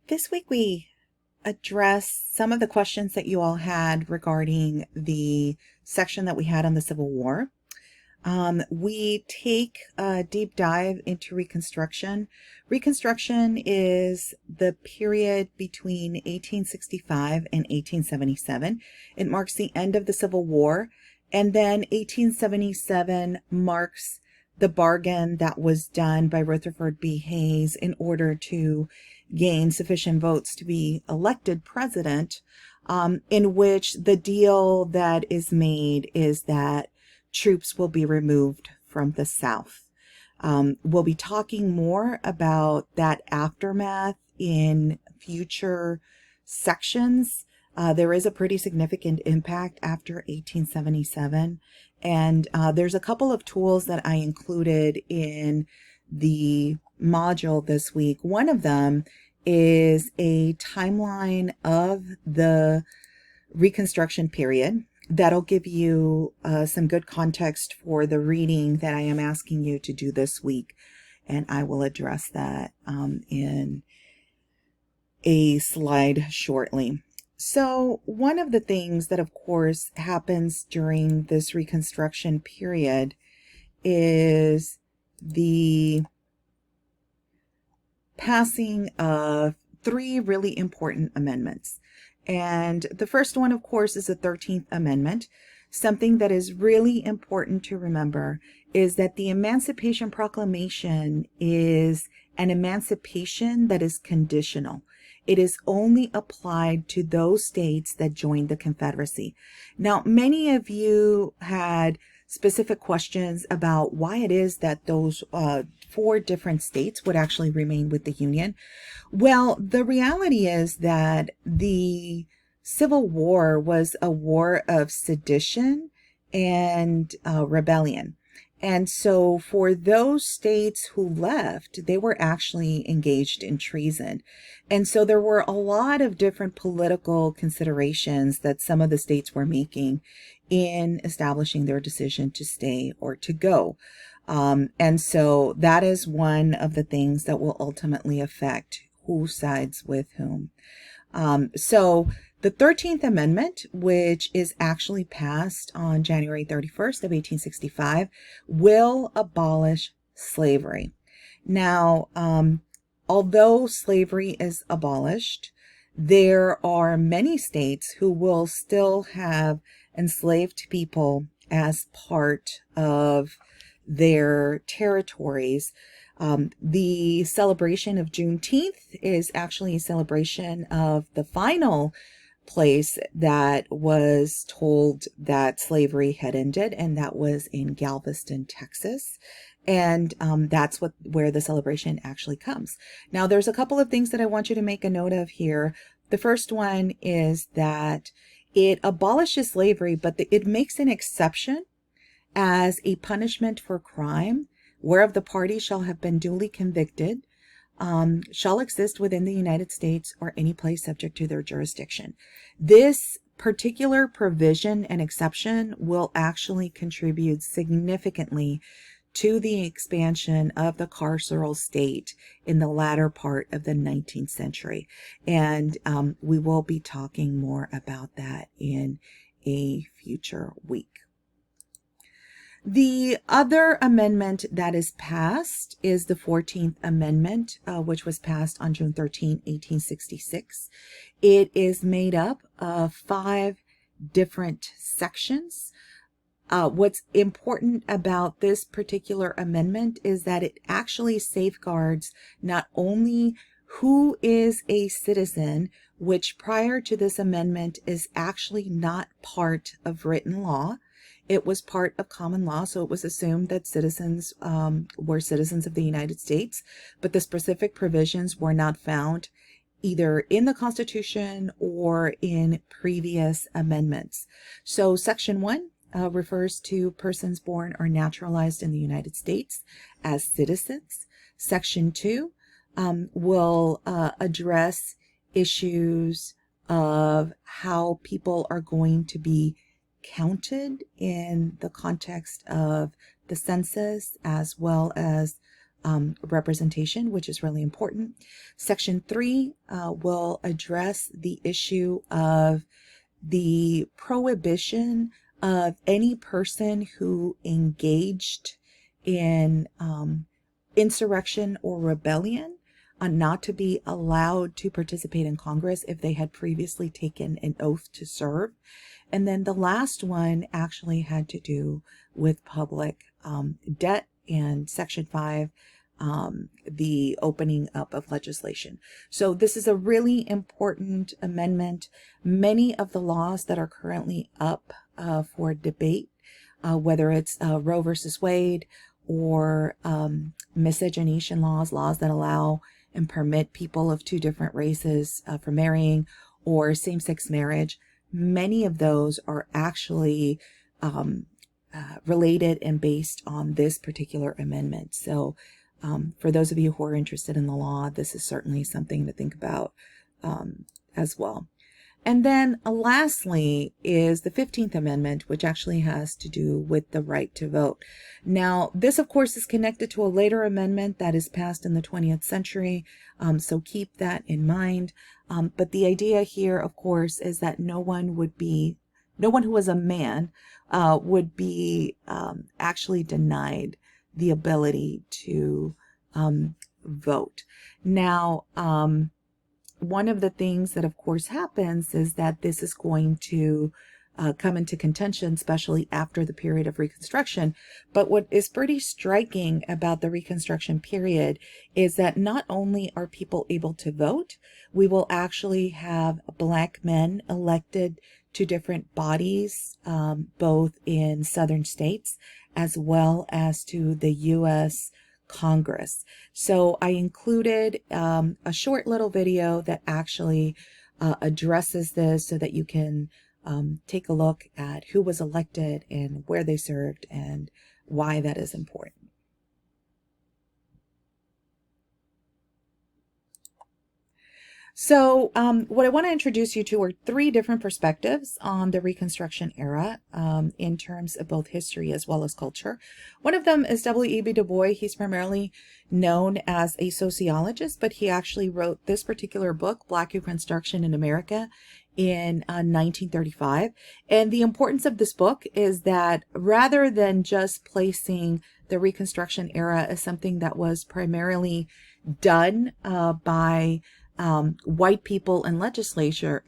This week we addressed some of the questions that you all had regarding the section that we had on the Civil War. We take a deep dive into Reconstruction. Reconstruction is the period between 1865 and 1877. It marks the end of the Civil War, and then 1877 marks the bargain that was done by Rutherford B. Hayes in order to gain sufficient votes to be elected president, in which the deal that is made is that troops will be removed from the South. We'll be talking more about that aftermath in future sections. There is a pretty significant impact after 1877, and there's a couple of tools that I included in the module this week. One of them is a timeline of the Reconstruction period. That'll give you some good context for the reading that I am asking you to do this week, and I will address that in a slide shortly. So one of the things that, of course, happens during this Reconstruction period is the passing of three really important amendments. And the first one, of course, is the 13th Amendment. Something that is really important to remember is that the Emancipation Proclamation is an emancipation that is conditional. It is only applied to those states that joined the Confederacy. Now, many of you had specific questions about why it is that those four different states would actually remain with the Union. Well, the reality is that the Civil War was a war of sedition and rebellion. And so for those states who left, they were actually engaged in treason. And so there were a lot of different political considerations that some of the states were making in establishing their decision to stay or to go. And so that is one of the things that will ultimately affect who sides with whom. So the 13th Amendment, which is actually passed on January 31st of 1865, will abolish slavery. Now, although slavery is abolished, there are many states who will still have enslaved people as part of their territories. The celebration of Juneteenth is actually a celebration of the final place that was told that slavery had ended, and that was in Galveston, Texas. And that's where the celebration actually comes. Now, there's a couple of things that I want you to make a note of here. The first one is that it abolishes slavery, but it makes an exception as a punishment for crime, whereof the party shall have been duly convicted, shall exist within the United States or any place subject to their jurisdiction. This particular provision and exception will actually contribute significantly to the expansion of the carceral state in the latter part of the 19th century. And we will be talking more about that in a future week. The other amendment that is passed is the 14th Amendment, which was passed on June 13, 1866. It is made up of 5 different sections. What's important about this particular amendment is that it actually safeguards not only who is a citizen, which prior to this amendment is actually not part of written law. It was part of common law, so it was assumed that citizens were citizens of the United States, but the specific provisions were not found either in the Constitution or in previous amendments. So Section 1 refers to persons born or naturalized in the United States as citizens. Section 2 will address issues of how people are going to be counted in the context of the census, as well as representation, which is really important. Section 3 will address the issue of the prohibition of any person who engaged in insurrection or rebellion not to be allowed to participate in Congress if they had previously taken an oath to serve. And then the last one actually had to do with public debt and Section 5, the opening up of legislation. So this is a really important amendment. Many of the laws that are currently up for debate, whether it's Roe versus Wade or miscegenation laws that allow and permit people of two different races from marrying, or same-sex marriage, many of those are actually related and based on this particular amendment. So for those of you who are interested in the law, this is certainly something to think about as well. And then lastly is the 15th Amendment, which actually has to do with the right to vote. Now, this, of course, is connected to a later amendment that is passed in the 20th century, so keep that in mind. But the idea here, of course, is that no one who was a man would be actually denied the ability to vote. Now, one of the things that, of course, happens is that this is going to come into contention, especially after the period of Reconstruction. But what is pretty striking about the Reconstruction period is that not only are people able to vote, we will actually have Black men elected to different bodies, both in southern states as well as to the U.S. Congress. So I included a short little video that actually addresses this so that you can take a look at who was elected and where they served and why that is important. So what I want to introduce you to are three different perspectives on the Reconstruction era in terms of both history as well as culture. One of them is W.E.B. Du Bois. He's primarily known as a sociologist, but he actually wrote this particular book, Black Reconstruction in America, in 1935. And the importance of this book is that rather than just placing the Reconstruction era as something that was primarily done by white people in legislatures,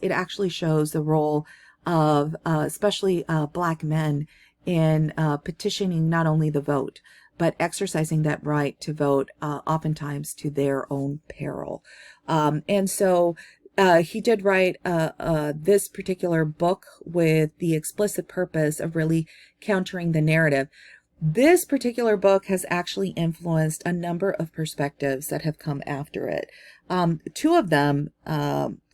it actually shows the role of especially Black men in petitioning not only the vote, but exercising that right to vote, oftentimes to their own peril. And so he did write this particular book with the explicit purpose of really countering the narrative. This particular book has actually influenced a number of perspectives that have come after it. Two of them,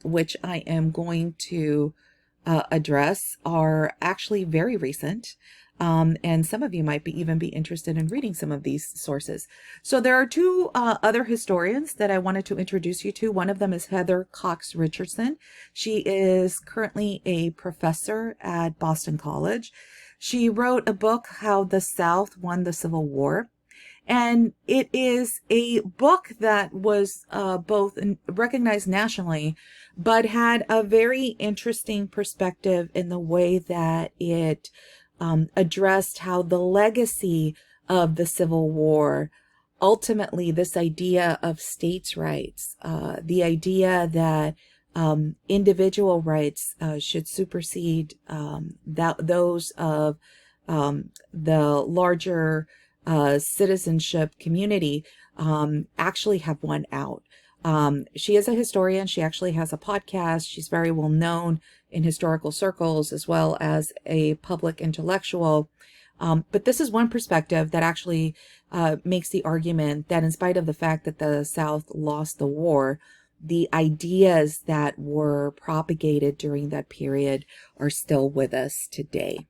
which I am going to address, are actually very recent. And some of you might even be interested in reading some of these sources. So there are two other historians that I wanted to introduce you to. One of them is Heather Cox Richardson. She is currently a professor at Boston College. She wrote a book, How the South Won the Civil War. And it is a book that was both recognized nationally, but had a very interesting perspective in the way that it addressed how the legacy of the Civil War, ultimately this idea of states' rights, the idea that individual rights should supersede those of the larger citizenship community, actually have won out. She is a historian. She actually has a podcast. She's very well known in historical circles as well as a public intellectual. But this is one perspective that actually makes the argument that in spite of the fact that the South lost the war, the ideas that were propagated during that period are still with us today.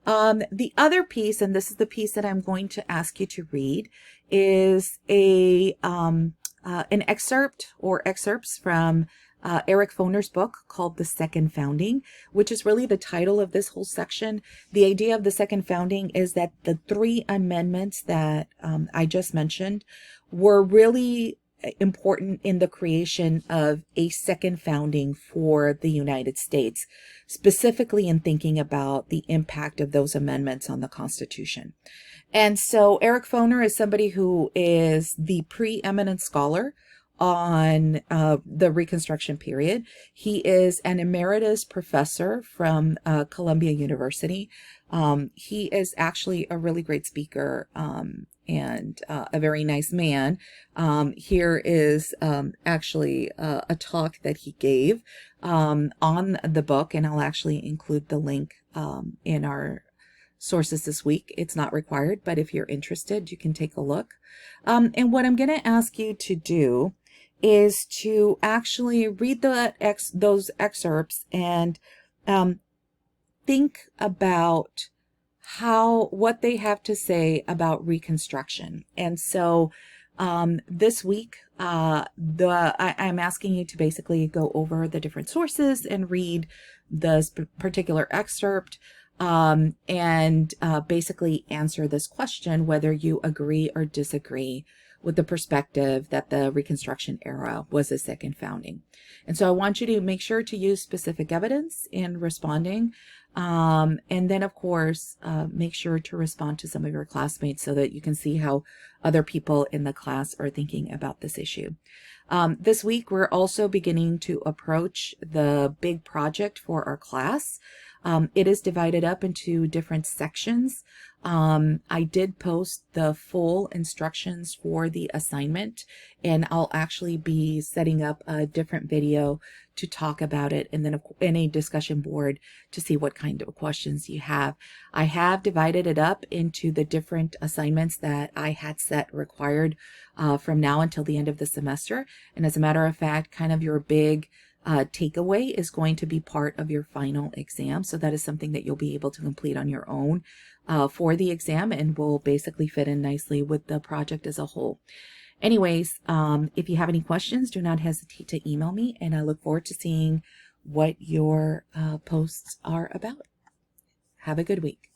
The other piece, and this is the piece that I'm going to ask you to read, is an excerpt or excerpts from Eric Foner's book called The Second Founding, which is really the title of this whole section. The idea of the Second Founding is that the three amendments that I just mentioned were really important in the creation of a second founding for the United States, specifically in thinking about the impact of those amendments on the Constitution. And so Eric Foner is somebody who is the preeminent scholar on the Reconstruction period. He is an emeritus professor from Columbia University. He is actually a really great speaker and a very nice man. Here is actually a talk that he gave on the book, and I'll actually include the link in our sources this week. It's not required, but if you're interested, you can take a look. And what I'm going to ask you to do is to actually read those excerpts and think about what they have to say about Reconstruction. And so this week, I'm asking you to basically go over the different sources and read the particular excerpt and basically answer this question, whether you agree or disagree with the perspective that the Reconstruction era was a second founding. And so I want you to make sure to use specific evidence in responding. And then, of course, make sure to respond to some of your classmates so that you can see how other people in the class are thinking about this issue. This week, we're also beginning to approach the big project for our class. It is divided up into different sections. I did post the full instructions for the assignment, and I'll actually be setting up a different video to talk about it, and then in a discussion board to see what kind of questions you have. I have divided it up into the different assignments that I had set required from now until the end of the semester. And as a matter of fact, kind of your big takeaway is going to be part of your final exam. So that is something that you'll be able to complete on your own for the exam, and will basically fit in nicely with the project as a whole. Anyways, if you have any questions, do not hesitate to email me, and I look forward to seeing what your posts are about. Have a good week.